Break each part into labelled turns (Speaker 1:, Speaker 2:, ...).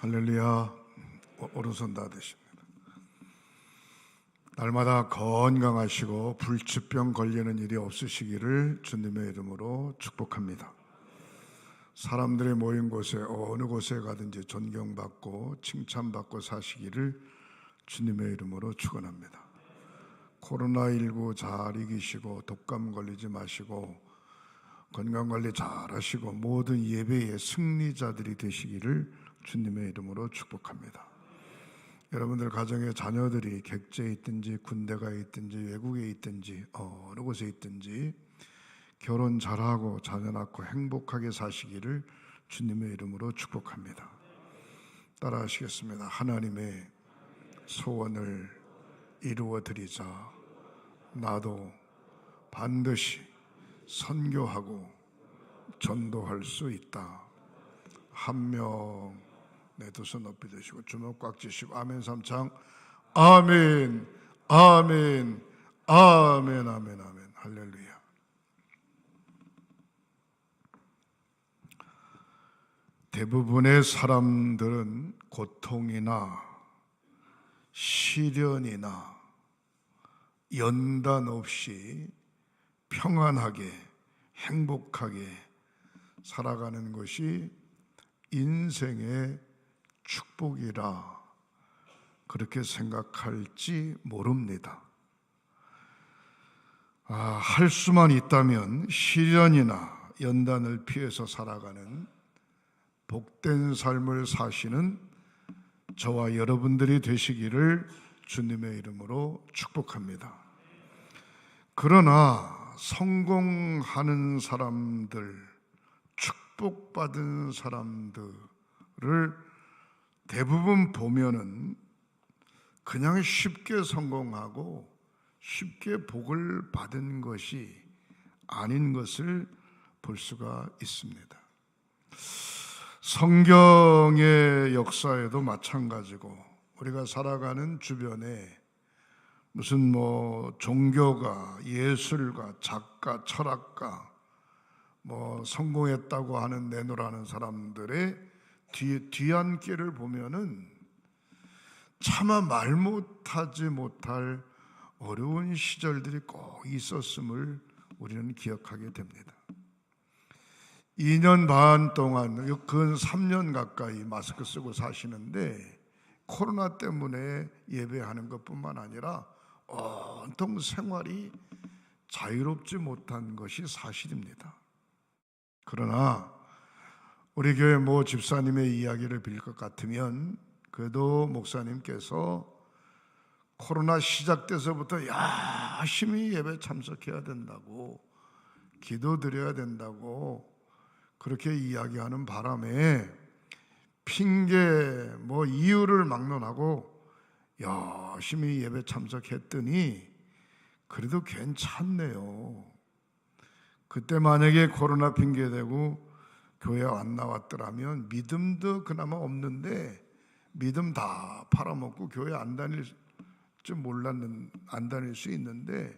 Speaker 1: 할렐루야. 오른손 다 되십니다. 날마다 건강하시고 불치병 걸리는 일이 없으시기를 주님의 이름으로 축복합니다. 사람들이 모인 곳에 어느 곳에 가든지 존경받고 칭찬받고 사시기를 주님의 이름으로 축원합니다. 코로나19 잘 이기시고 독감 걸리지 마시고 건강관리 잘 하시고 모든 예배의 승리자들이 되시기를 주님의 이름으로 축복합니다. 여러분들 가정에 자녀들이 객지에 있든지 군대가 있든지 외국에 있든지 어느 곳에 있든지 결혼 잘하고 자녀 낳고 행복하게 사시기를 주님의 이름으로 축복합니다. 따라 하시겠습니다. 하나님의 소원을 이루어 드리자. 나도 반드시 선교하고 전도할 수 있다. 한 명 내 두 손 높이 드시고 주먹 꽉 쥐시고 아멘 삼창. 아멘 아멘 아멘 아멘 아멘. 할렐루야. 대부분의 사람들은 고통이나 시련이나 연단 없이 평안하게 행복하게 살아가는 것이 인생의 축복이라 그렇게 생각할지 모릅니다. 할 수만 있다면 시련이나 연단을 피해서 살아가는 복된 삶을 사시는 저와 여러분들이 되시기를 주님의 이름으로 축복합니다. 그러나 성공하는 사람들, 축복받은 사람들을 대부분 보면은 그냥 쉽게 성공하고 쉽게 복을 받은 것이 아닌 것을 볼 수가 있습니다. 성경의 역사에도 마찬가지고 우리가 살아가는 주변에 무슨 종교가, 예술가, 작가, 철학가 성공했다고 하는 내노라는 사람들의 뒤안길을 보면은 차마 말 못하지 못할 어려운 시절들이 꼭 있었음을 우리는 기억하게 됩니다. 2년 반 동안, 근 3년 가까이 마스크 쓰고 사시는데 코로나 때문에 예배하는 것뿐만 아니라 온통 생활이 자유롭지 못한 것이 사실입니다. 그러나 우리 교회 모 집사님의 이야기를 빌릴 것 같으면 그래도 목사님께서 코로나 시작돼서부터 열심히 예배 참석해야 된다고 기도드려야 된다고 그렇게 이야기하는 바람에 핑계 이유를 막론하고 열심히 예배 참석했더니 그래도 괜찮네요. 그때 만약에 코로나 핑계대고 교회 안 나왔더라면 믿음도 그나마 없는데 믿음 다 팔아먹고 교회 안 다닐 줄 몰랐는 안 다닐 수 있는데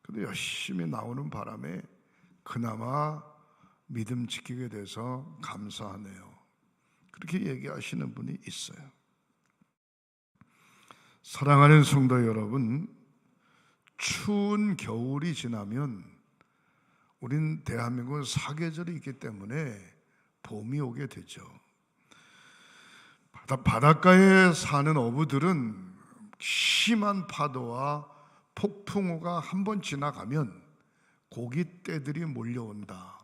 Speaker 1: 그래도 열심히 나오는 바람에 그나마 믿음 지키게 돼서 감사하네요. 그렇게 얘기하시는 분이 있어요. 사랑하는 성도 여러분, 추운 겨울이 지나면 우린 대한민국은 사계절이 있기 때문에 봄이 오게 되죠. 바닷가에 사는 어부들은 심한 파도와 폭풍우가 한번 지나가면 고깃떼들이 몰려온다.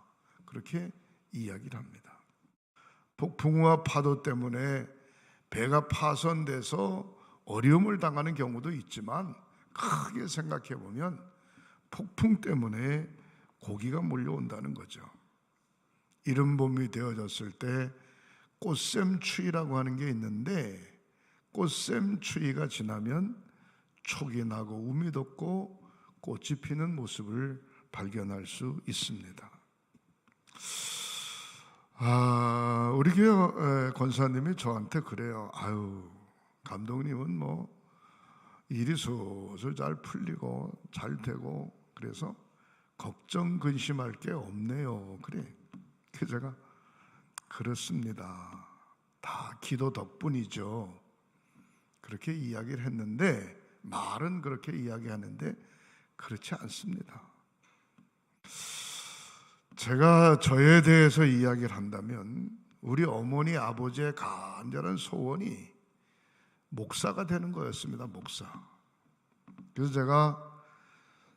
Speaker 1: 그렇게 이야기를 합니다. 폭풍우와 파도 때문에 배가 파손돼서 어려움을 당하는 경우도 있지만 크게 생각해 보면 폭풍 때문에 고기가 몰려온다는 거죠. 이른 봄이 되어졌을 때 꽃샘추위라고 하는 게 있는데 꽃샘추위가 지나면 촉이 나고 움이 돋고 꽃이 피는 모습을 발견할 수 있습니다. 우리 교회 권사님이 저한테 그래요. 감독님은 일이 슬슬 잘 풀리고 잘 되고 그래서 걱정 근심할 게 없네요. 그래. 제가 그렇습니다. 다 기도 덕분이죠. 그렇게 이야기를 했는데, 말은 그렇게 이야기하는데 그렇지 않습니다. 제가 저에 대해서 이야기를 한다면 우리 어머니 아버지의 간절한 소원이 목사가 되는 거였습니다. 목사. 그래서 제가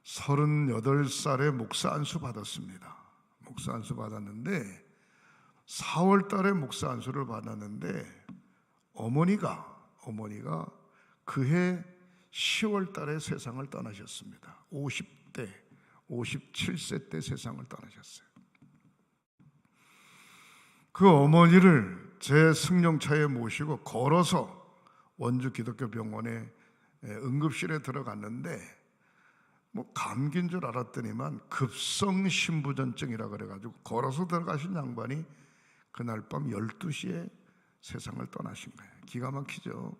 Speaker 1: 38살에 목사 안수 받았습니다. 목사 안수 받았는데 4월 달에 목사 안수를 받았는데 어머니가 그해 10월 달에 세상을 떠나셨습니다. 57세 때 세상을 떠나셨어요. 그 어머니를 제 승용차에 모시고 걸어서 원주 기독교 병원에 응급실에 들어갔는데 뭐 감기인 줄 알았더니만 급성 신부전증이라 그래가지고 걸어서 들어가신 양반이 그날 밤 12시에 세상을 떠나신 거예요. 기가 막히죠.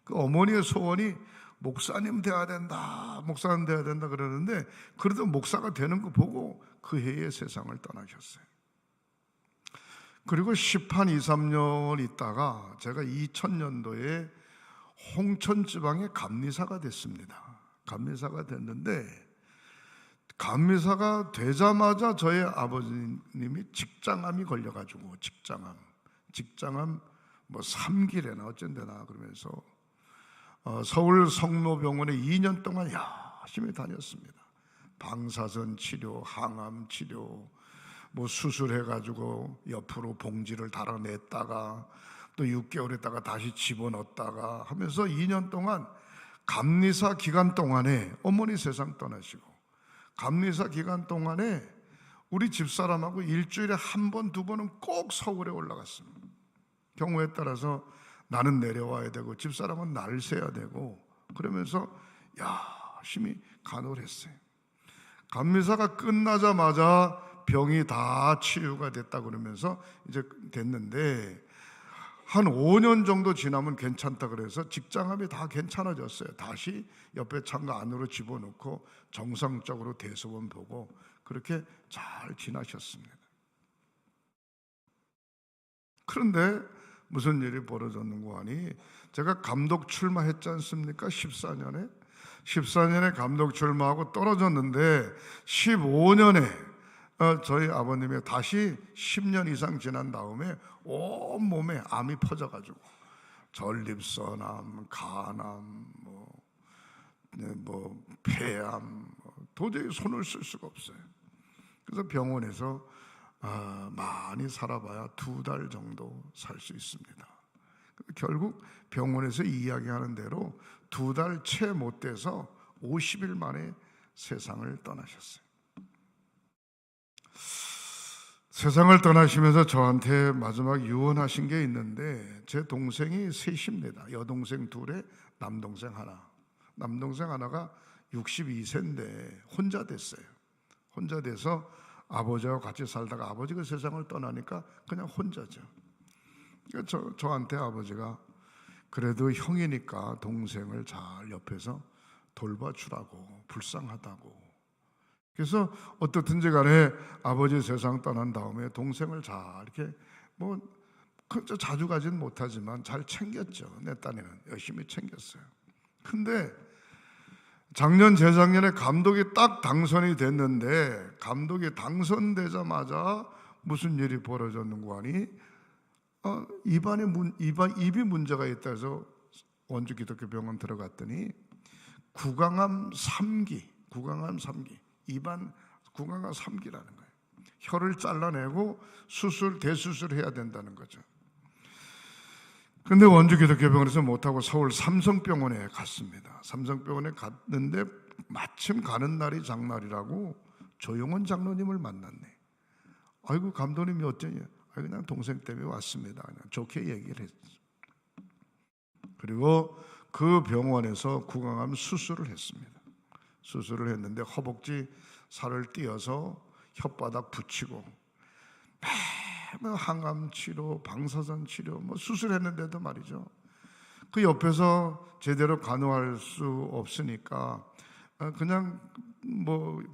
Speaker 1: 그 어머니의 소원이 목사님 돼야 된다, 목사님 돼야 된다 그러는데 그래도 목사가 되는 거 보고 그 해에 세상을 떠나셨어요. 그리고 10한 2, 3년 있다가 제가 2000년도에 홍천 지방의 감리사가 됐습니다. 감리사가 됐는데 감리사가 되자마자 저희 아버님이 직장암이 걸려가지고 직장암 뭐 3기래나 어쩐데나 그러면서 서울 성모병원에 2년 동안 열심히 다녔습니다. 방사선 치료, 항암 치료, 뭐 수술해가지고 옆으로 봉지를 달아냈다가 또 6개월 있다가 다시 집어넣었다가 하면서 2년 동안 감리사 기간 동안에 어머니 세상 떠나시고 감리사 기간 동안에 우리 집사람하고 일주일에 한 번, 두 번은 꼭 서울에 올라갔습니다. 경우에 따라서 나는 내려와야 되고 집사람은 날 새야 되고 그러면서 열심히 간호를 했어요. 감리사가 끝나자마자 병이 다 치유가 됐다 그러면서 이제 됐는데 한 5년 정도 지나면 괜찮다 그래서 직장암이 다 괜찮아졌어요. 다시 옆에 창가 안으로 집어넣고 정상적으로 대소변 보고 그렇게 잘 지나셨습니다. 그런데 무슨 일이 벌어졌는고 하니 제가 감독 출마했지 않습니까? 14년에 감독 출마하고 떨어졌는데 15년에 저희 아버님이 다시 10년 이상 지난 다음에 온몸에 암이 퍼져가지고 전립선암, 간암, 폐암 도저히 손을 쓸 수가 없어요. 그래서 병원에서 많이 살아봐야 2달 정도 살 수 있습니다. 결국 병원에서 이야기하는 대로 2달 채 못 돼서 50일 만에 세상을 떠나셨어요. 세상을 떠나시면서 저한테 마지막 유언하신 게 있는데 제 동생이 셋입니다. 여동생 2에 남동생 1. 남동생 하나가 62세인데 혼자 됐어요. 혼자 돼서 아버지와 같이 살다가 아버지가 세상을 떠나니까 그냥 혼자죠. 그러니까 저한테 아버지가 그래도 형이니까 동생을 잘 옆에서 돌봐주라고, 불쌍하다고. 그래서 어떻든지 간에 아버지 세상 떠난 다음에 동생을 잘 이렇게 자주 가진 못하지만 잘 챙겼죠. 내 딴에는 열심히 챙겼어요. 근데 작년 재작년에 감독이 딱 당선이 됐는데 감독이 당선되자마자 무슨 일이 벌어졌는고 하니 입이 문제가 있다 해서 원주 기독교 병원 들어갔더니 구강암 3기 입안 구강암 3기라는 거예요. 혀를 잘라내고 대수술해야 된다는 거죠. 근데 원주 기독교 병원에서 못하고 서울 삼성병원에 갔습니다. 삼성병원에 갔는데 마침 가는 날이 장날이라고 조용원 장로님을 만났네. 아이고 감독님이 어쩌냐? 그냥 동생 때문에 왔습니다. 그냥 좋게 얘기를 했죠. 그리고 그 병원에서 구강암 수술을 했습니다. 수술을 했는데 허벅지 살을 띄어서 혓바닥 붙이고 항암 치료, 방사선 치료 수술했는데도 말이죠. 그 옆에서 제대로 간호할 수 없으니까 그냥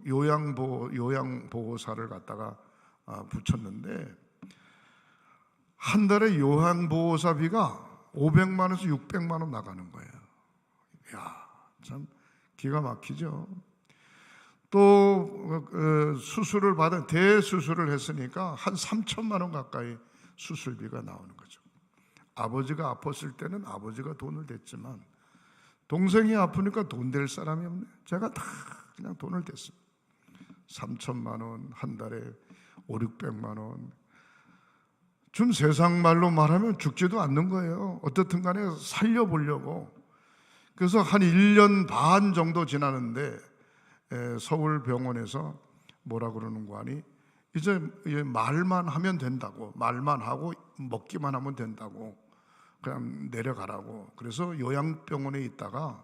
Speaker 1: 요양보호사를 갖다가 붙였는데 한 달에 요양보호사비가 500만 원에서 600만 원 나가는 거예요. 야, 참 기가 막히죠. 또 수술을 받은 대수술을 했으니까 한 3천만 원 가까이 수술비가 나오는 거죠. 아버지가 아팠을 때는 아버지가 돈을 댔지만 동생이 아프니까 돈 댈 사람이 없네. 제가 다 그냥 돈을 댔어요. 3천만 원, 한 달에 5, 600만 원. 좀 세상 말로 말하면 죽지도 않는 거예요. 어떻든 간에 살려보려고. 그래서 한 1년 반 정도 지나는데 서울 병원에서 뭐라 그러는 거 아니? 이제 말만 하면 된다고, 말만 하고 먹기만 하면 된다고, 그냥 내려가라고. 그래서 요양병원에 있다가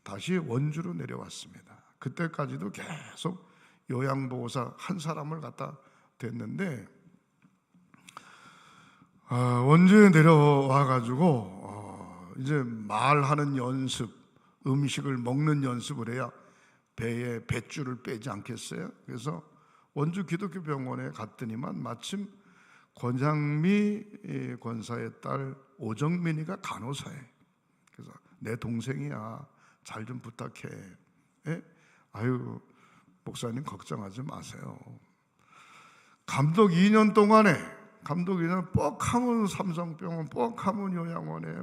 Speaker 1: 다시 원주로 내려왔습니다. 그때까지도 계속 요양보호사 한 사람을 갖다 댔는데 원주에 내려와 가지고 이제 말하는 연습, 음식을 먹는 연습을 해야 배에 뱃줄을 빼지 않겠어요? 그래서 원주 기독교 병원에 갔더니만 마침 권장미 권사의 딸 오정민이가 간호사예요. 그래서 내 동생이야, 잘 좀 부탁해. 아유, 목사님 걱정하지 마세요. 감독 2년 동안에 뻑하면 삼성병원, 뻑하면 요양원에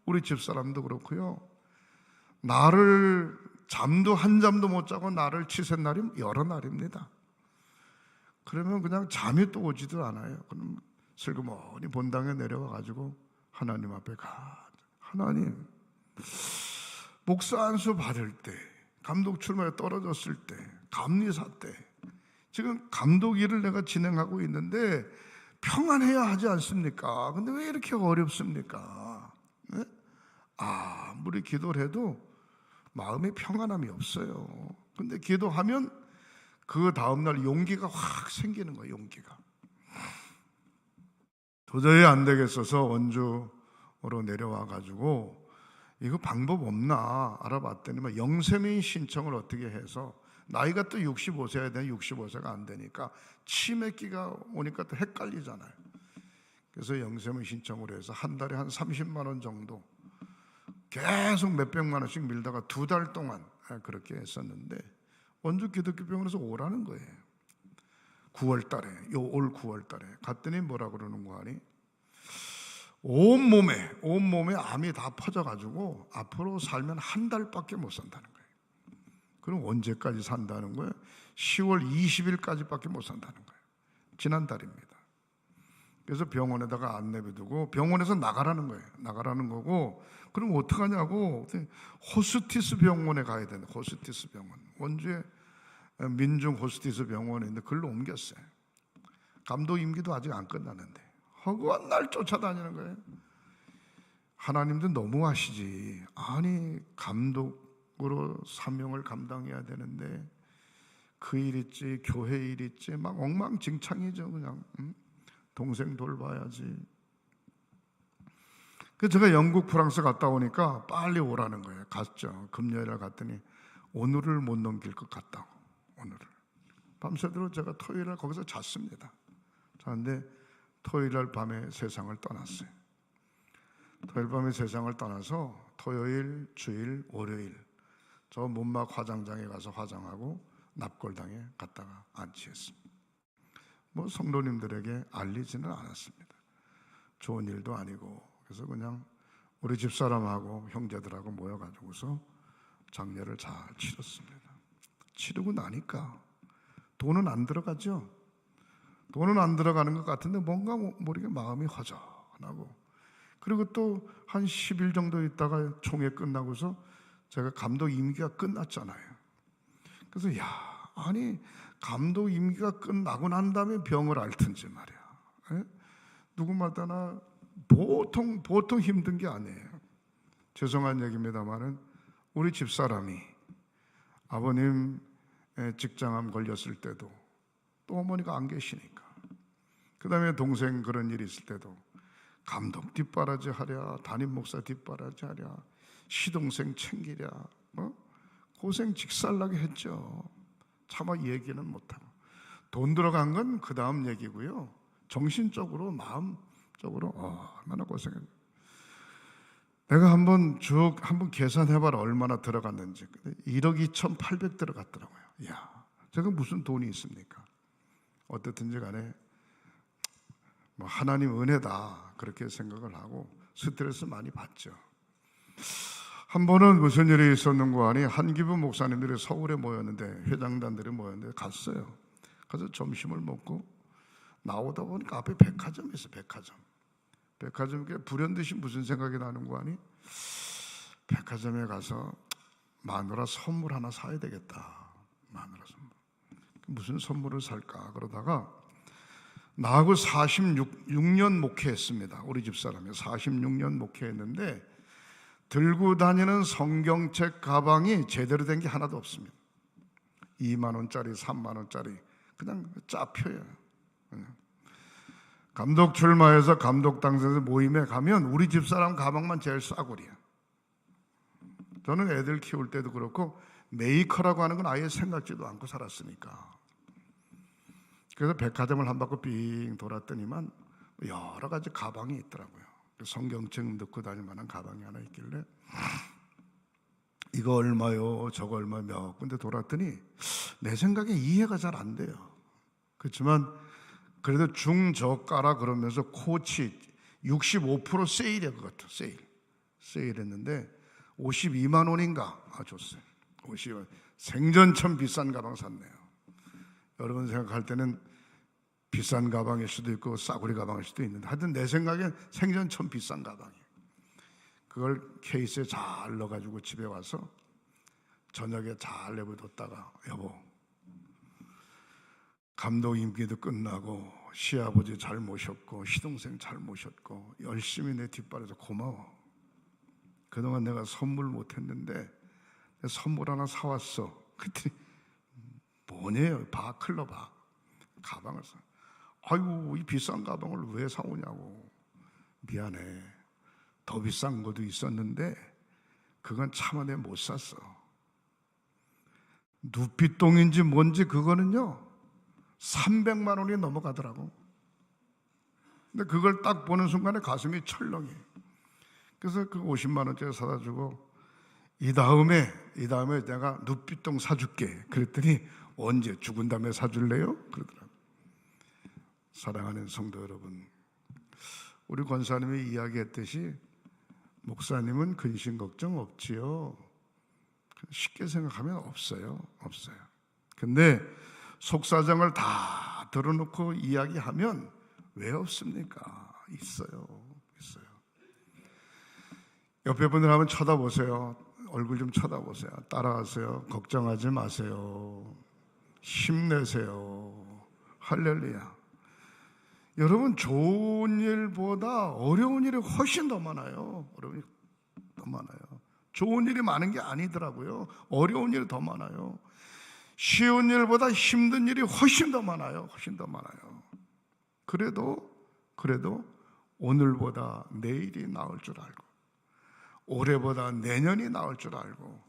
Speaker 1: 우리 집사람도 그렇고요. 나를 잠도 한 잠도 못 자고 나를 치센 날이 여러 날입니다. 그러면 그냥 잠이 또 오지도 않아요. 그럼 슬그머니 본당에 내려와 가지고 하나님 앞에 하나님, 목사 안수 받을 때, 감독 출마에 떨어졌을 때, 감리사 때, 지금 감독 일을 내가 진행하고 있는데 평안해야 하지 않습니까? 근데 왜 이렇게 어렵습니까? 네? 아무리 기도를 해도 마음에 평안함이 없어요. 근데 기도하면 그 다음날 용기가 확 생기는 거예요. 용기가. 도저히 안 되겠어서 원주로 내려와 가지고 이거 방법 없나 알아봤더니 영세민 신청을 어떻게 해서, 나이가 또 65세야 되는 65세가 안 되니까 치매기가 오니까 또 헷갈리잖아요. 그래서 영세민 신청을 해서 한 달에 한 30만 원 정도 계속 몇백만 원씩 밀다가 2달 동안 그렇게 했었는데 원주 기독교 병원에서 오라는 거예요. 9월 달에, 올 9월 달에 갔더니 뭐라 그러는 거 아니? 온몸에 암이 다 퍼져가지고 앞으로 살면 한 달밖에 못 산다는 거예요. 그럼 언제까지 산다는 거예요? 10월 20일까지밖에 못 산다는 거예요. 지난달입니다. 그래서 병원에다가 안 내비두고 병원에서 나가라는 거예요. 나가라는 거고, 그럼 어떡하냐고 호스티스 병원에 가야 되는데, 호스티스 병원, 원주에 민중 호스티스 병원에 있는데 글로 옮겼어요. 감독 임기도 아직 안 끝났는데 허구한 날 쫓아다니는 거예요. 하나님도 너무하시지. 아니, 감독으로 사명을 감당해야 되는데 그 일 있지, 교회 일 있지, 막 엉망진창이죠. 그냥 동생 돌봐야지. 그래서 제가 영국, 프랑스 갔다 오니까 빨리 오라는 거예요. 갔죠. 금요일에 갔더니 오늘을 못 넘길 것 같다고. 오늘을 밤새도록 제가 토요일날 거기서 잤습니다. 자는데 토요일날 밤에 세상을 떠났어요. 토요일 밤에 세상을 떠나서 토요일, 주일, 월요일 저 문막 화장장에 가서 화장하고 납골당에 갔다가 안치했습니다. 성도님들에게 알리지는 않았습니다. 좋은 일도 아니고. 그래서 그냥 우리 집사람하고 형제들하고 모여가지고서 장례를 잘 치렀습니다. 치르고 나니까 돈은 안 들어가죠. 돈은 안 들어가는 것 같은데 뭔가 모르게 마음이 허전하고, 그리고 또 한 10일 정도 있다가 총회 끝나고서 제가 감독 임기가 끝났잖아요. 그래서 아니 감독 임기가 끝나고 난 다음에 병을 앓든지 말이야. 누구마다나 보통 힘든 게 아니에요. 죄송한 얘기입니다만은 우리 집사람이 아버님 직장암 걸렸을 때도 또 어머니가 안 계시니까, 그 다음에 동생 그런 일이 있을 때도 감독 뒷바라지 하랴, 담임 목사 뒷바라지 하랴, 시동생 챙기랴, 고생 직살나게 했죠. 차마 얘기는 못하고. 돈 들어간 건 그 다음 얘기고요. 정신적으로 마음 적으로 얼마나 고생했나. 내가 한번 계산해봐라 얼마나 들어갔는지. 1억 2,800 들어갔더라고요. 이야, 제가 무슨 돈이 있습니까? 어떻든지 간에 뭐 하나님 은혜다 그렇게 생각을 하고 스트레스 많이 받죠. 한 번은 무슨 일이 있었는가 하니 한기부 목사님들이 서울에 모였는데, 회장단들이 모였는데 갔어요. 가서 점심을 먹고 나오다 보니까 앞에 백화점이 있어요. 백화점에 불현듯이 무슨 생각이 나는 거 아니? 백화점에 가서 마누라 선물 하나 사야 되겠다. 마누라 선물. 무슨 선물을 살까? 그러다가 나하고 46년 목회했습니다. 우리 집사람이 46년 목회했는데 들고 다니는 성경책 가방이 제대로 된 게 하나도 없습니다. 2만 원짜리, 3만 원짜리 그냥 짜표예요. 감독 출마해서 감독 당선에서 모임에 가면 우리 집사람 가방만 제일 싸구려야. 저는 애들 키울 때도 그렇고 메이커라고 하는 건 아예 생각지도 않고 살았으니까. 그래서 백화점을 한 바퀴 빙 돌았더니만 여러 가지 가방이 있더라고요. 성경책 넣고 다닐 만한 가방이 하나 있길래 이거 얼마요? 저거 얼마 몇 군데 돌았더니 내 생각에 이해가 잘 안 돼요. 그렇지만 그래도 중저가라 그러면서 코치 65% 세일이야. 그것도 세일했는데 52만 원인가? 줬어요. 50원. 생전처럼 비싼 가방 샀네요. 여러분 생각할 때는 비싼 가방일 수도 있고 싸구려 가방일 수도 있는데 하여튼 내 생각엔 생전처럼 비싼 가방이에요. 그걸 케이스에 잘 넣어가지고 집에 와서 저녁에 잘 내버려뒀다가 여보, 감독 임기도 끝나고 시아버지 잘 모셨고 시동생 잘 모셨고 열심히 내 뒷발에서 고마워. 그동안 내가 선물 못했는데 선물 하나 사왔어. 그랬더니 뭐냐요? 클로 가방을 사. 아이고, 이 비싼 가방을 왜 사오냐고. 미안해. 더 비싼 것도 있었는데 그건 차마 내가 못 샀어. 누피똥인지 뭔지 그거는요 300만 원이 넘어가더라고. 근데 그걸 딱 보는 순간에 가슴이 철렁해. 그래서 그 50만 원짜리 사다 주고 이 다음에 내가 누피똥 사줄게. 그랬더니 언제 죽은 다음에 사줄래요? 그러더라고. 사랑하는 성도 여러분, 우리 권사님이 이야기했듯이 목사님은 근심 걱정 없지요. 쉽게 생각하면 없어요. 근데 속사정을 다 들어놓고 이야기하면 왜 없습니까? 있어요. 옆에 분들 한번 쳐다보세요. 얼굴 좀 쳐다보세요. 따라하세요. 걱정하지 마세요. 힘내세요. 할렐루야. 여러분, 좋은 일보다 어려운 일이 훨씬 더 많아요. 좋은 일이 많은 게 아니더라고요. 어려운 일이 더 많아요. 쉬운 일보다 힘든 일이 훨씬 더 많아요. 그래도 오늘보다 내일이 나을 줄 알고 올해보다 내년이 나을 줄 알고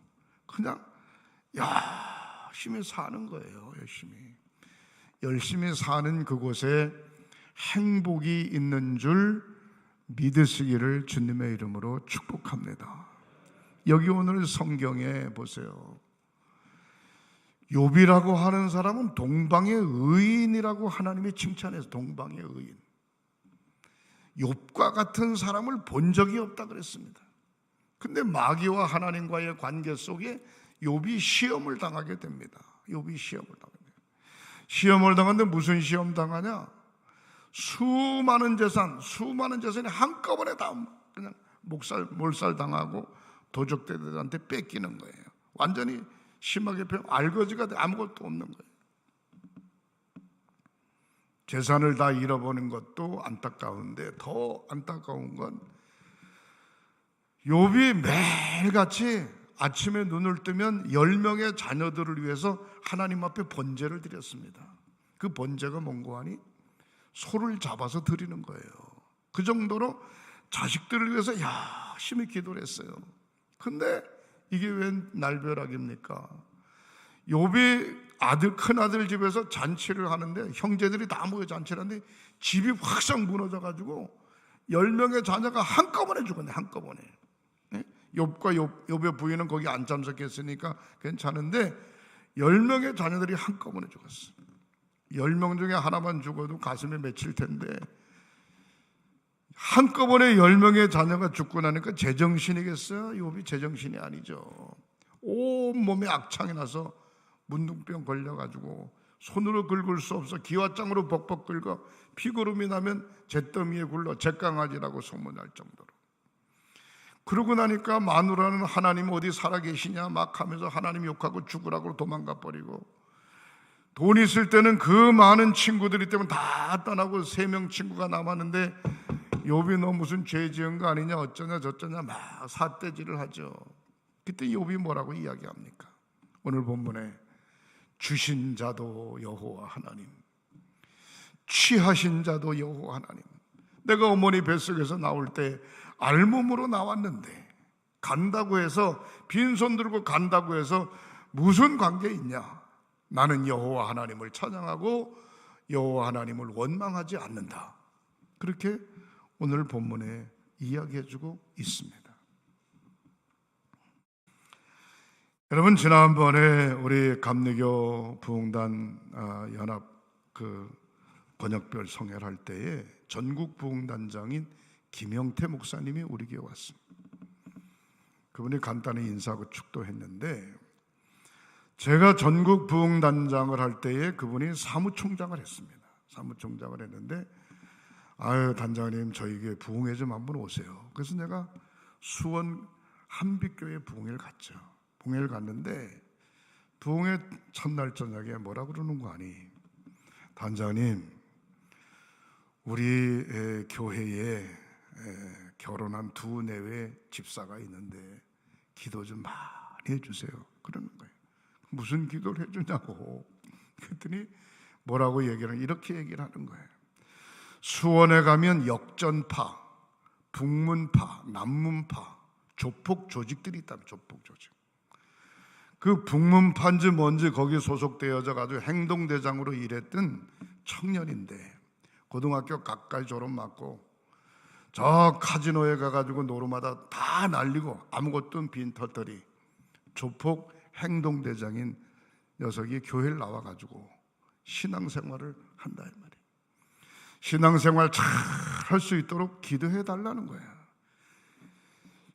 Speaker 1: 그냥 열심히 사는 거예요. 열심히 사는 그곳에 행복이 있는 줄 믿으시기를 주님의 이름으로 축복합니다. 여기 오늘 성경에 보세요. 욥이라고 하는 사람은 동방의 의인이라고 하나님이 칭찬해서 동방의 의인. 욥과 같은 사람을 본 적이 없다 그랬습니다. 근데 마귀와 하나님과의 관계 속에 욥이 시험을 당하게 됩니다. 시험을 당하는데 무슨 시험 당하냐? 수많은 재산이 한꺼번에 다 그냥 몰살 당하고 도적들한테 뺏기는 거예요. 완전히 심하게 알거지가 돼 아무것도 없는 거예요. 재산을 다 잃어버린 것도 안타까운데 더 안타까운 건 욥이 매일같이 아침에 눈을 뜨면 10명의 자녀들을 위해서 하나님 앞에 번제를 드렸습니다. 그 번제가 뭔고 하니 소를 잡아서 드리는 거예요. 그 정도로 자식들을 위해서 열심히 기도를 했어요. 근데 이게 웬 날벼락입니까? 욥이 큰아들 집에서 잔치를 하는데 형제들이 다 모여 잔치를 하는데 집이 확 무너져가지고 10명의 자녀가 한꺼번에 죽었네. 한꺼번에. 욥과 욥의 부인은 거기 안 참석했으니까 괜찮은데 10명의 자녀들이 한꺼번에 죽었어. 10명 중에 하나만 죽어도 가슴이 맺힐 텐데 한꺼번에 10명의 자녀가 죽고 나니까 제정신이겠어요? 욥이 제정신이 아니죠. 온몸에 악창이 나서 문둥병 걸려가지고 손으로 긁을 수 없어 기와장으로 벅벅 긁어 피고름이 나면 잿더미에 굴러 잿강아지라고 소문날 정도로. 그러고 나니까 마누라는 하나님 어디 살아계시냐 막 하면서 하나님 욕하고 죽으라고 도망가 버리고, 돈 있을 때는 그 많은 친구들이 때문에 다 떠나고 3명 친구가 남았는데 욥이 너 무슨 죄 지은 거 아니냐 어쩌냐 저쩌냐 막 삿대질을 하죠. 그때 욥이 뭐라고 이야기합니까? 오늘 본문에 주신 자도 여호와 하나님, 취하신 자도 여호와 하나님. 내가 어머니 뱃속에서 나올 때 알몸으로 나왔는데 간다고 해서 빈손 들고 간다고 해서 무슨 관계 있냐? 나는 여호와 하나님을 찬양하고 여호와 하나님을 원망하지 않는다. 그렇게 오늘 본문에 이야기해주고 있습니다. 여러분, 지난번에 우리 감리교 부흥단 연합 번역별 성회를 할 때에 전국 부흥단장인 김영태 목사님이 우리 교회 왔습니다. 그분이 간단히 인사하고 축도했는데, 제가 전국 부흥단장을 할 때에 그분이 사무총장을 했습니다. 사무총장을 했는데, 아유 단장님 저희 교회 부흥회 좀 한번 오세요. 그래서 내가 수원 한빛교회 부흥회를 갔죠. 부흥회를 갔는데 부흥회 첫날 저녁에 뭐라 그러는 거 아니, 단장님 우리 교회에 결혼한 2 내외 집사가 있는데 기도 좀 많이 해주세요. 그러는 거예요. 무슨 기도를 해주냐고. 그랬더니 뭐라고 얘기를, 이렇게 얘기를 하는 거예요. 수원에 가면 역전파, 북문파, 남문파, 조폭 조직들이 있다면 조폭 조직. 그 북문파인지 뭔지 거기 소속되어져 가지고 행동대장으로 일했던 청년인데 고등학교 가까이 졸업 맞고 저 카지노에 가가지고 노름하다 다 날리고 아무것도 없는 빈털터리 조폭 행동대장인 녀석이 교회를 나와가지고 신앙생활을 한다 이 말이에요. 신앙생활 잘 할 수 있도록 기도해 달라는 거야.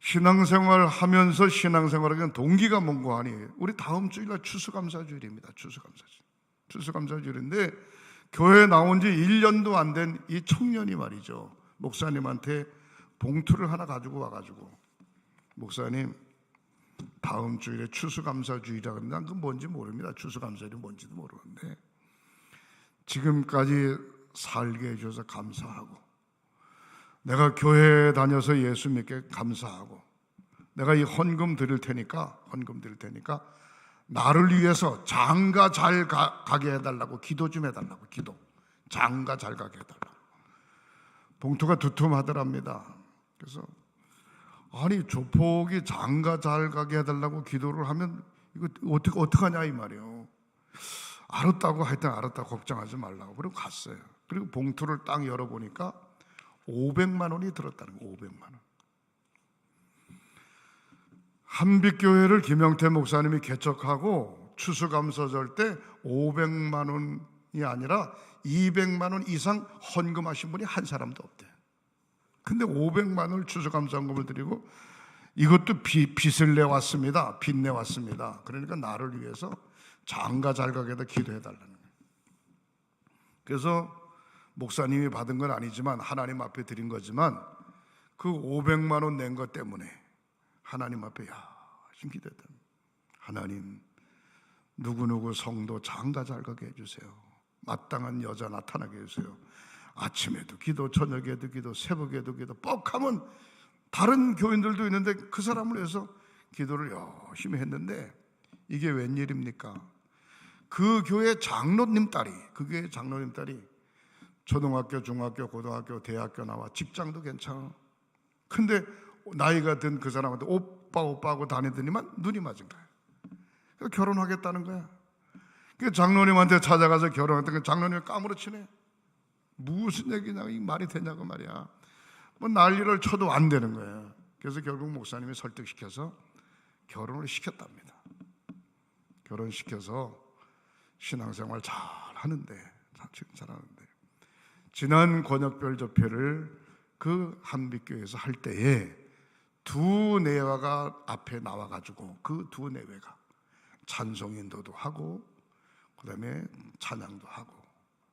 Speaker 1: 신앙생활 하면서 신앙생활하기엔 동기가 뭔고 하니, 우리 다음 주일날 추수감사주일입니다. 추수감사주일인데 교회에 나온 지 1년도 안 된 이 청년이 말이죠, 목사님한테 봉투를 하나 가지고 와가지고, 목사님 다음 주일에 추수감사주일이라고 하는데 난 그건 뭔지 모릅니다. 추수감사주일이 뭔지도 모르는데 지금까지 살게 해줘서 감사하고, 내가 교회에 다녀서 예수 믿게 감사하고, 내가 이 헌금 드릴 테니까 나를 위해서 장가 잘 가게 해달라고 기도 좀 해달라고. 기도 장가 잘 가게 해달라고. 봉투가 두툼하더랍니다. 그래서 아니 조폭이 장가 잘 가게 해달라고 기도를 하면 이거 어떡하냐 이 말이에요. 알았다고, 하여튼 알았다, 걱정하지 말라고. 그리고 갔어요. 그리고 봉투를 딱 열어보니까 500만 원이 들었다는 거예요. 500만 원. 한빛교회를 김영태 목사님이 개척하고 추수감사절 때 500만 원이 아니라 200만 원 이상 헌금하신 분이 한 사람도 없대요. 근데 500만 원을 추수감사헌금을 드리고 이것도 빚을 내왔습니다. 빚 내왔습니다. 그러니까 나를 위해서 장가 잘 가게 해서 기도해달라는 거예요. 그래서 목사님이 받은 건 아니지만 하나님 앞에 드린 거지만 그 500만 원 낸 것 때문에 하나님 앞에 열심히 기도했다. 하나님 누구누구 성도 장가 잘 가게 해주세요. 마땅한 여자 나타나게 해주세요. 아침에도 기도, 저녁에도 기도, 새벽에도 기도. 뻑하면 다른 교인들도 있는데 그 사람을 위해서 기도를 열심히 했는데 이게 웬일입니까? 그 교회 장로님 딸이, 초등학교, 중학교, 고등학교, 대학교 나와 직장도 괜찮아. 근데 나이가 든 그 사람한테 오빠 하고 다니더니만 눈이 맞은 거야. 결혼하겠다는 거야. 그 장로님한테 찾아가서 결혼했던 그 장로님이 까무러치네. 무슨 얘기냐, 이 말이 되냐고 말이야. 뭐 난리를 쳐도 안 되는 거예요. 그래서 결국 목사님이 설득시켜서 결혼을 시켰답니다. 결혼시켜서 신앙생활 잘 하는데, 지난 권역별 집회를 그 한빛교회에서 할 때에 두 내외가 앞에 나와가지고 그 두 내외가 찬송 인도도 하고 그다음에 찬양도 하고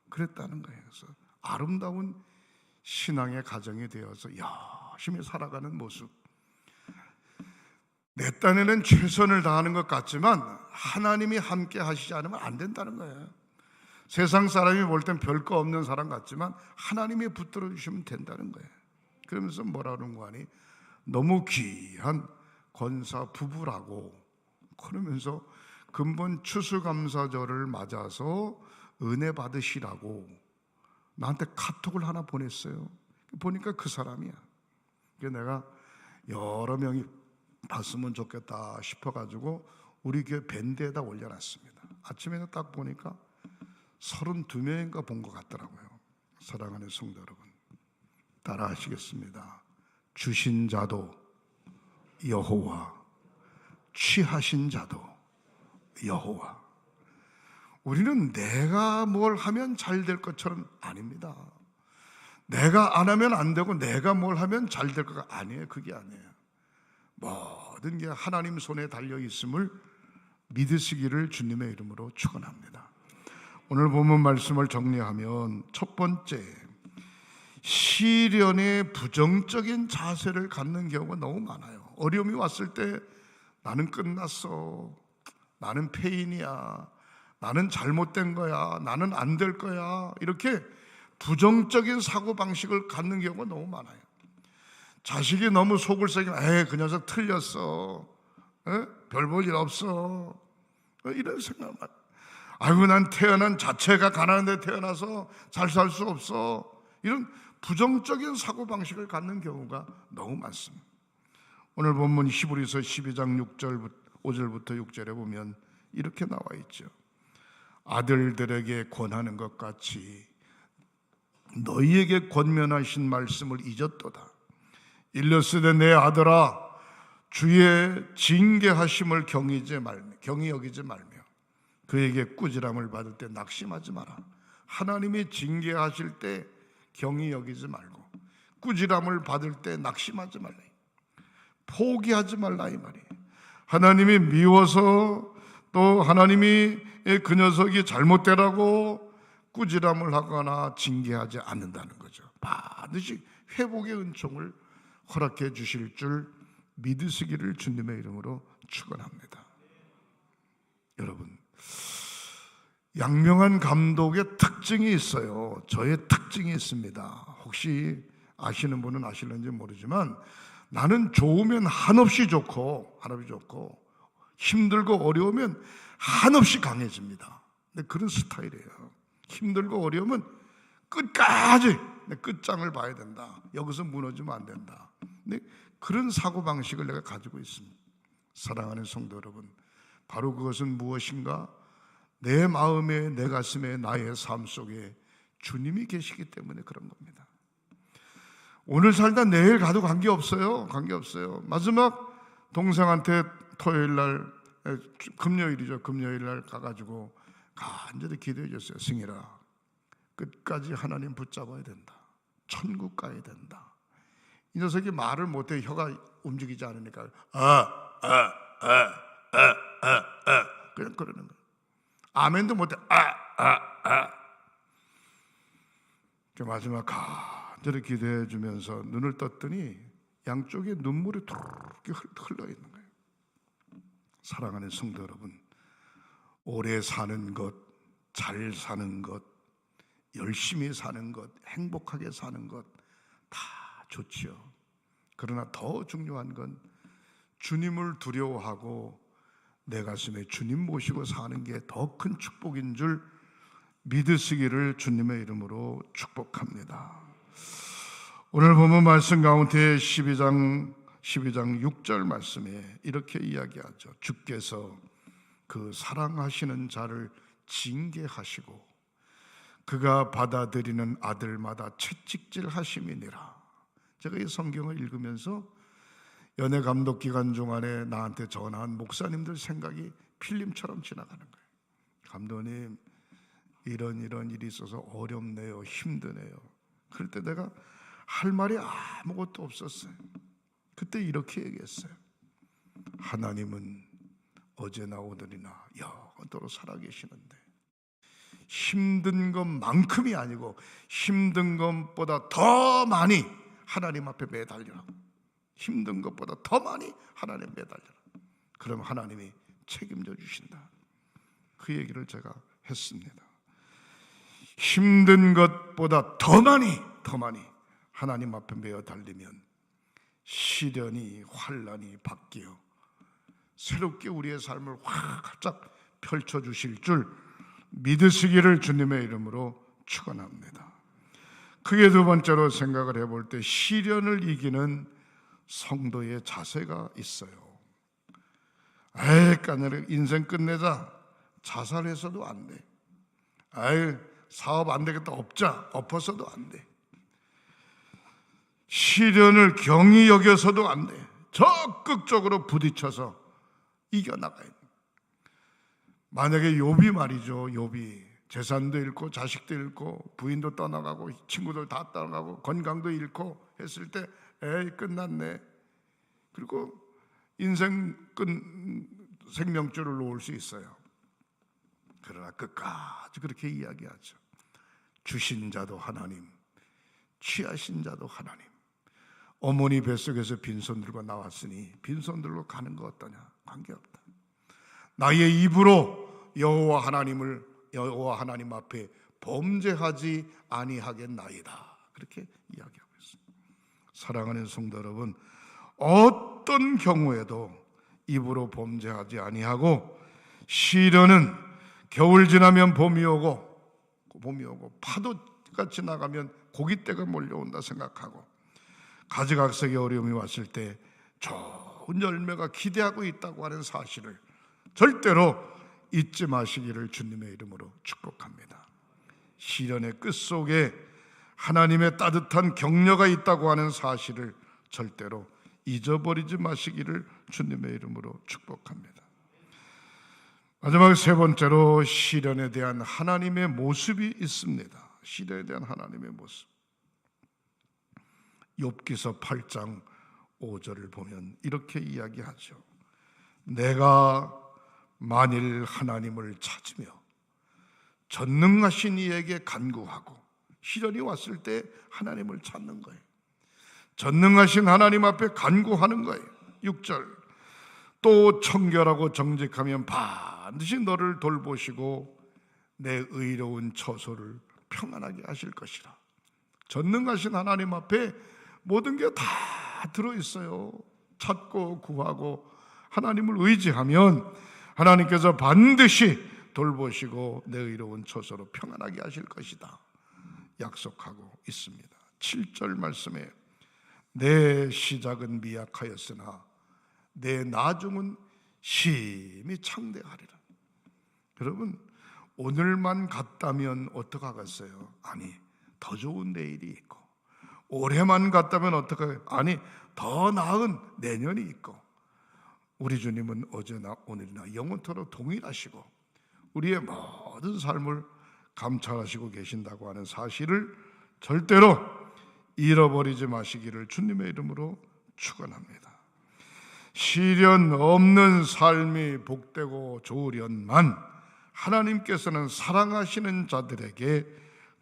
Speaker 1: 그랬다는 거예요. 그래서 아름다운 신앙의 가정이 되어서 열심히 살아가는 모습. 내 딴에는 최선을 다하는 것 같지만 하나님이 함께 하시지 않으면 안 된다는 거예요. 세상 사람이 볼 땐 별거 없는 사람 같지만 하나님이 붙들어 주시면 된다는 거예요. 그러면서 뭐라는 거 아니? 너무 귀한 권사 부부라고 그러면서 근본 추수감사절을 맞아서 은혜 받으시라고 나한테 카톡을 하나 보냈어요. 보니까 그 사람이야. 그래서 내가 여러 명이 봤으면 좋겠다 싶어가지고 우리 교회 밴드에다 올려놨습니다. 아침에 딱 보니까 32명인가 본 것 같더라고요. 사랑하는 성도 여러분, 따라 하시겠습니다. 주신 자도 여호와, 취하신 자도 여호와. 우리는 내가 뭘 하면 잘 될 것처럼 아닙니다. 내가 안 하면 안 되고 내가 뭘 하면 잘 될 거가 아니에요. 그게 아니에요. 모든 게 하나님 손에 달려 있음을 믿으시기를 주님의 이름으로 축원합니다. 오늘 본문 말씀을 정리하면 첫 번째, 시련에 부정적인 자세를 갖는 경우가 너무 많아요. 어려움이 왔을 때 나는 끝났어, 나는 폐인이야, 나는 잘못된 거야, 나는 안 될 거야, 이렇게 부정적인 사고방식을 갖는 경우가 너무 많아요. 자식이 너무 속을 썩이면 그 녀석 틀렸어, 별 볼 일 없어, 이런 생각만. 아이고 난 태어난 자체가 가난한데 태어나서 잘 살 수 없어, 이런 부정적인 사고방식을 갖는 경우가 너무 많습니다. 오늘 본문 히브리서 12장 5절부터 6절에 보면 이렇게 나와 있죠. 아들들에게 권하는 것 같이 너희에게 권면하신 말씀을 잊었도다. 일렀으되 내 아들아, 주의 징계하심을 경히 여기지 말며 그에게 꾸지람을 받을 때 낙심하지 마라. 하나님이 징계하실 때 경히 여기지 말고 꾸지람을 받을 때 낙심하지 말라, 포기하지 말라 이 말이에요. 하나님이 미워서 또 하나님이 그 녀석이 잘못되라고 꾸지람을 하거나 징계하지 않는다는 거죠. 반드시 회복의 은총을 허락해 주실 줄 믿으시기를 주님의 이름으로 축원합니다. 여러분, 양명한 감독의 특징이 있어요. 저의 특징이 있습니다. 혹시 아시는 분은 아실는지 모르지만 나는 좋으면 한없이 좋고 힘들고 어려우면 한없이 강해집니다. 근데 그런 스타일이에요. 힘들고 어려우면 끝까지 끝장을 봐야 된다. 여기서 무너지면 안 된다. 근데 그런 사고방식을 내가 가지고 있습니다. 사랑하는 성도 여러분, 바로 그것은 무엇인가? 내 마음에, 내 가슴에, 나의 삶 속에 주님이 계시기 때문에 그런 겁니다. 오늘 살다 내일 가도 관계없어요. 마지막 동생한테 토요일날, 금요일이죠. 금요일날 가가지고 간절히 기도해 줬어요. 승일아, 끝까지 하나님 붙잡아야 된다. 천국 가야 된다. 이 녀석이 말을 못해. 혀가 움직이지 않으니까 그냥 그러는 거예요. 아멘도 못해. 마지막 간절히 기도해 주면서 눈을 떴더니 양쪽에 눈물이 이렇게 흘러 있는 거예요. 사랑하는 성도 여러분, 오래 사는 것, 잘 사는 것, 열심히 사는 것, 행복하게 사는 것 다 좋지요. 그러나 더 중요한 건 주님을 두려워하고 내 가슴에 주님 모시고 사는 게 더 큰 축복인 줄 믿으시기를 주님의 이름으로 축복합니다. 오늘 본문 말씀 가운데 12장 6절 말씀에 이렇게 이야기하죠. 주께서 그 사랑하시는 자를 징계하시고 그가 받아들이는 아들마다 채찍질 하심이니라. 제가 이 성경을 읽으면서 연예 감독 기간 중간에 나한테 전화한 목사님들 생각이 필름처럼 지나가는 거예요. 감독님, 이런 일이 있어서 어렵네요, 힘드네요. 그럴 때 내가 할 말이 아무것도 없었어요. 그때 이렇게 얘기했어요. 하나님은 어제나 오늘이나 영원토록 살아계시는데 힘든 것만큼이 아니고 힘든 것보다 더 많이 하나님 앞에 매달려라. 힘든 것보다 더 많이 하나님 매달려라. 그럼 하나님이 책임져 주신다. 그 얘기를 제가 했습니다. 힘든 것보다 더 많이 하나님 앞에 매달리면 시련이 환난이 바뀌어 새롭게 우리의 삶을 활짝 펼쳐주실 줄 믿으시기를 주님의 이름으로 축원합니다. 크게 두 번째로 생각을 해볼 때 시련을 이기는 성도의 자세가 있어요. 인생 끝내자, 자살해서도 안 돼. 사업 안 되겠다, 엎어서도 안 돼. 시련을 경히 여겨서도 안 돼. 적극적으로 부딪혀서 이겨나가야 돼. 만약에 욥이 말이죠. 욥이 재산도 잃고 자식도 잃고 부인도 떠나가고 친구들 다 떠나가고 건강도 잃고 했을 때 끝났네. 그리고 인생 생명줄을 놓을 수 있어요. 그러나 끝까지 그렇게 이야기하죠. 주신 자도 하나님, 취하신 자도 하나님. 어머니 뱃속에서 빈손 들고 나왔으니 빈손 들고 가는 거 어떠냐? 관계없다. 나의 입으로 여호와 하나님 앞에 범죄하지 아니하겠나이다. 그렇게 이야기하고 있습니다. 사랑하는 성도 여러분, 어떤 경우에도 입으로 범죄하지 아니하고 시련은 겨울 지나면 봄이 오고 파도가 지나가면 고깃대가 몰려온다 생각하고 가지각색의 어려움이 왔을 때 좋은 열매가 기대하고 있다고 하는 사실을 절대로 잊지 마시기를 주님의 이름으로 축복합니다. 시련의 끝속에 하나님의 따뜻한 격려가 있다고 하는 사실을 절대로 잊어버리지 마시기를 주님의 이름으로 축복합니다. 마지막 세 번째로 시련에 대한 하나님의 모습이 있습니다. 시련에 대한 하나님의 모습. 욥기서 8장 5절을 보면 이렇게 이야기하죠. 내가 만일 하나님을 찾으며 전능하신 이에게 간구하고, 시련이 왔을 때 하나님을 찾는 거예요. 전능하신 하나님 앞에 간구하는 거예요. 6절, 또 청결하고 정직하면 반드시 너를 돌보시고 내 의로운 처소를 평안하게 하실 것이라. 전능하신 하나님 앞에 모든 게 다 들어있어요. 찾고 구하고 하나님을 의지하면 하나님께서 반드시 돌보시고 내 의로운 처소로 평안하게 하실 것이다 약속하고 있습니다. 7절 말씀에 내 시작은 미약하였으나 내 나중은 심히 창대하리라. 여러분, 오늘만 갔다면 어떡하겠어요? 아니, 더 좋은 내일이 있고, 올해만 갔다면 어떡하겠어요? 아니, 더 나은 내년이 있고, 우리 주님은 어제나 오늘이나 영원토록 동일하시고 우리의 모든 삶을 감찰하시고 계신다고 하는 사실을 절대로 잃어버리지 마시기를 주님의 이름으로 축원합니다. 시련 없는 삶이 복되고 좋으련만 하나님께서는 사랑하시는 자들에게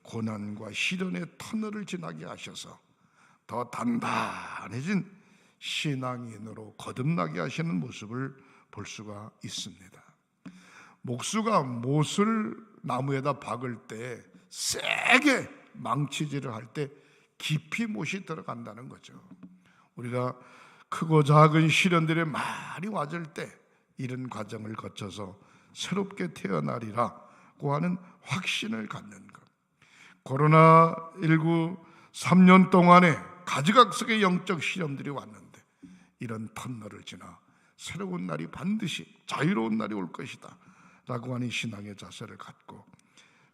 Speaker 1: 고난과 시련의 터널을 지나게 하셔서 더 단단해진 신앙인으로 거듭나게 하시는 모습을 볼 수가 있습니다. 목수가 못을 나무에다 박을 때 세게 망치질을 할 때 깊이 못이 들어간다는 거죠. 우리가 크고 작은 시련들이 많이 왔을 때 이런 과정을 거쳐서 새롭게 태어나리라고 하는 확신을 갖는 것. 코로나19 3년 동안에 가지각색의 영적 시험들이 왔는데 이런 터널을 지나 새로운 날이 반드시 자유로운 날이 올 것이다 라고 하는 신앙의 자세를 갖고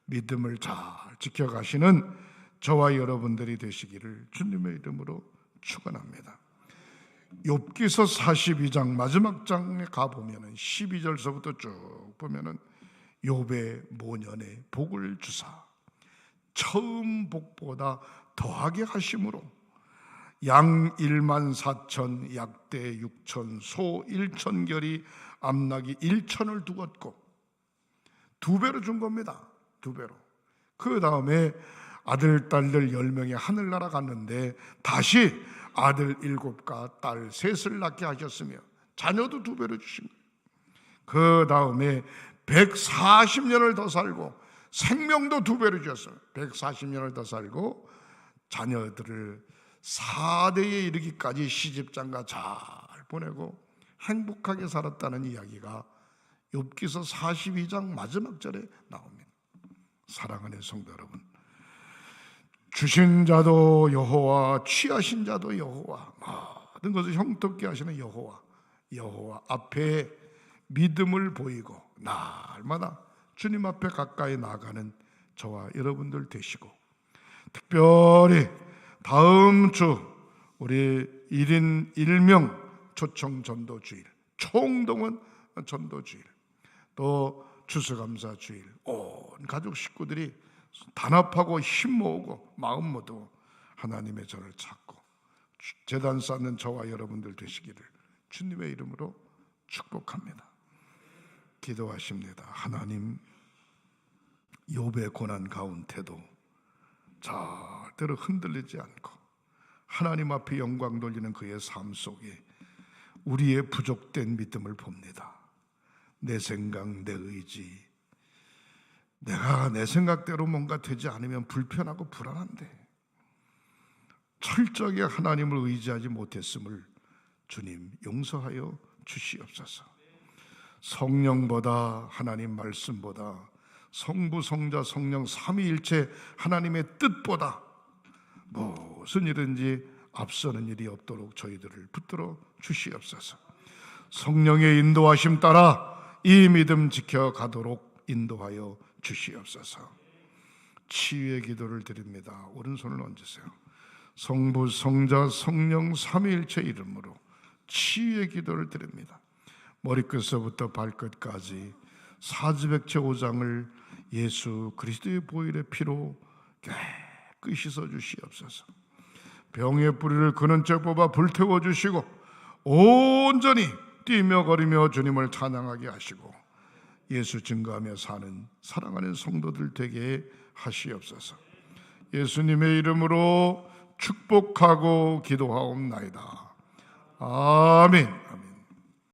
Speaker 1: 믿음을 잘 지켜가시는 저와 여러분들이 되시기를 주님의 이름으로 축원합니다. 욥기서 42장 마지막 장에 가보면 12절서부터 쭉 보면 욥의 모년에 복을 주사 처음 복보다 더하게 하심으로 양 1만 4천, 약대 6천, 소 1천결이 암나귀 1천을 두었고 2배로 준 겁니다. 2배로. 그 다음에 아들, 딸들 10명이 하늘나라 갔는데 다시 아들 7과 딸 3을 낳게 하셨으며 자녀도 2배로 주신 거예요. 그 다음에 140년을 더 살고 생명도 2배로 주셨어요. 140년을 더 살고 자녀들을 4대에 이르기까지 시집장가 잘 보내고 행복하게 살았다는 이야기가 욥기서 42장 마지막 절에 나옵니다. 사랑하는 성도 여러분, 주신 자도 여호와, 취하신 자도 여호와, 모든 것을 형통케 하시는 여호와 앞에 믿음을 보이고 날마다 주님 앞에 가까이 나가는 저와 여러분들 되시고, 특별히 다음 주 우리 1인 1명 초청 전도주일, 총동원 전도주일, 또 추수감사 주일, 온 가족 식구들이 단합하고 힘 모으고 마음 모두 하나님의 전을 찾고 제단 쌓는 저와 여러분들 되시기를 주님의 이름으로 축복합니다. 기도하십니다. 하나님, 욥의 고난 가운데도 절대로 흔들리지 않고 하나님 앞에 영광 돌리는 그의 삶 속에 우리의 부족된 믿음을 봅니다. 내 생각, 내 의지, 내가 내 생각대로 뭔가 되지 않으면 불편하고 불안한데 철저하게 하나님을 의지하지 못했음을 주님 용서하여 주시옵소서. 성령보다, 하나님 말씀보다, 성부, 성자, 성령 삼위일체 하나님의 뜻보다 무슨 일인지 앞서는 일이 없도록 저희들을 붙들어 주시옵소서. 성령의 인도하심 따라 이 믿음 지켜가도록 인도하여 주시옵소서. 치유의 기도를 드립니다. 오른손을 얹으세요. 성부, 성자, 성령 삼위일체 이름으로 치유의 기도를 드립니다. 머리끝서부터 발끝까지 사지백체 5장을 예수 그리스도의 보혈의 피로 깨끗이 씻어 주시옵소서. 병의 뿌리를 그는 째 뽑아 불태워 주시고 온전히 뛰며 거리며 주님을 찬양하게 하시고 예수 증거하며 사는 사랑하는 성도들 되게 하시옵소서. 예수님의 이름으로 축복하고 기도하옵나이다. 아멘.